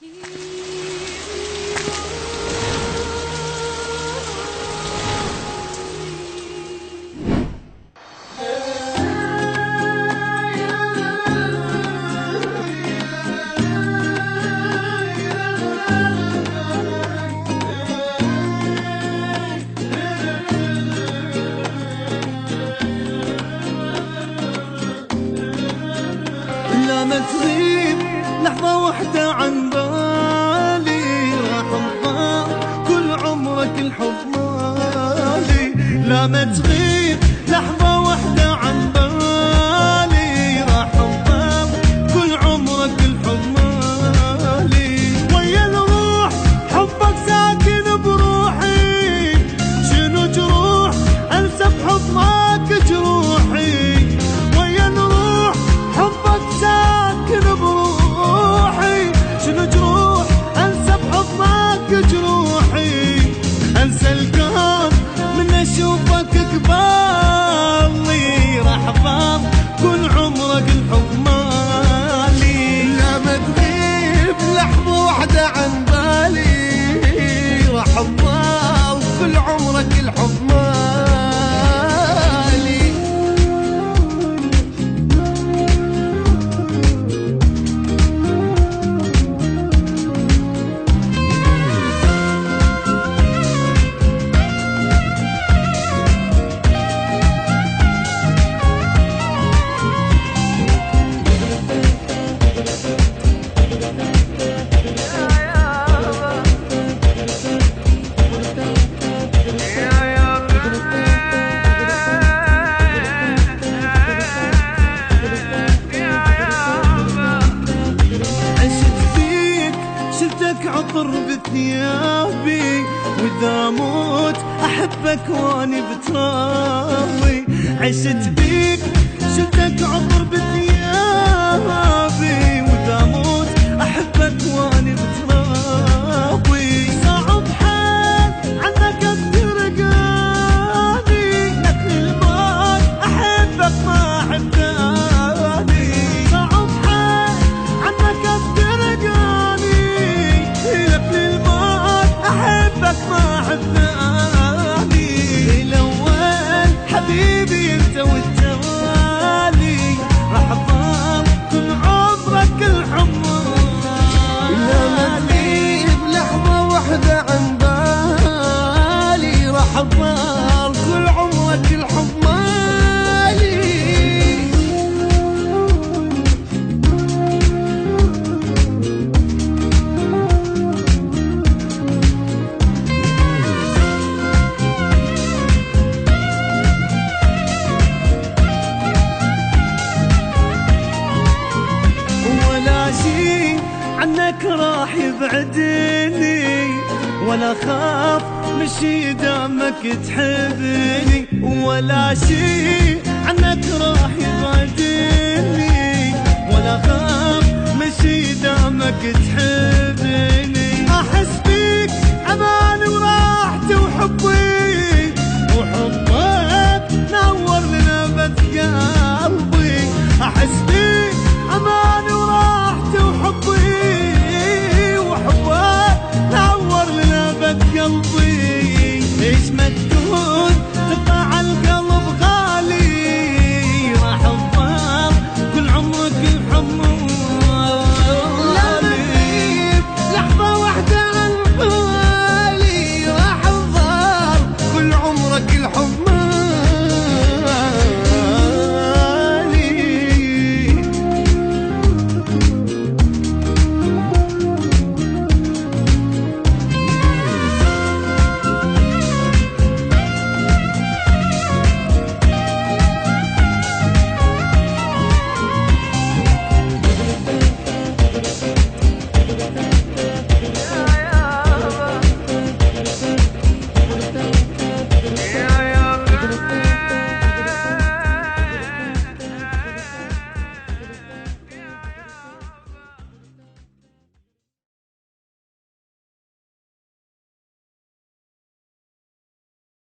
لا ما تغيب لحظة واحدة عن بالي، راح تضاع كل عمرك الحب مالي. لا ما تغيب لحظة واحدة عن بالي، راح تضاع كل عمرك الحب مالي. ويا الروح حبك ساكن بروحي، شنو جروح انسى بحضنك جروحي. ويا الروح حبك ساكن بروحي، شنو جروح انسى بحضنك جروحي. انسى الكون من اشوفك قبالي، راح ضاع كل عمرك الحب مالي. لا ما تغيب لحظة واحدة عن بالي، راح تضاع كل عمرك الحب مالي. عطر بثيابي، واذا موت احبك واني بترابي. عشت بيك شلتك عطر بثيابي، واذا موت احبك واني بترابي. صعب حال عنك افترقاني، لك الموت احبك ما احباني. صعب حال عنك افترقاني، أحبك ما حباني. الأول حبيبي أنت والتوالي، راح ضام كل عمرك الحب مالي. لا ما تغيب لحظة واحدة عن بالي، راح تضل كل عمرك الحب مالي. عنك راح يبعدني، ولا خاف مشي دامك تحبني. ولا شي عنك راح يبعدني، ولا خاف مشي دامك تحبني.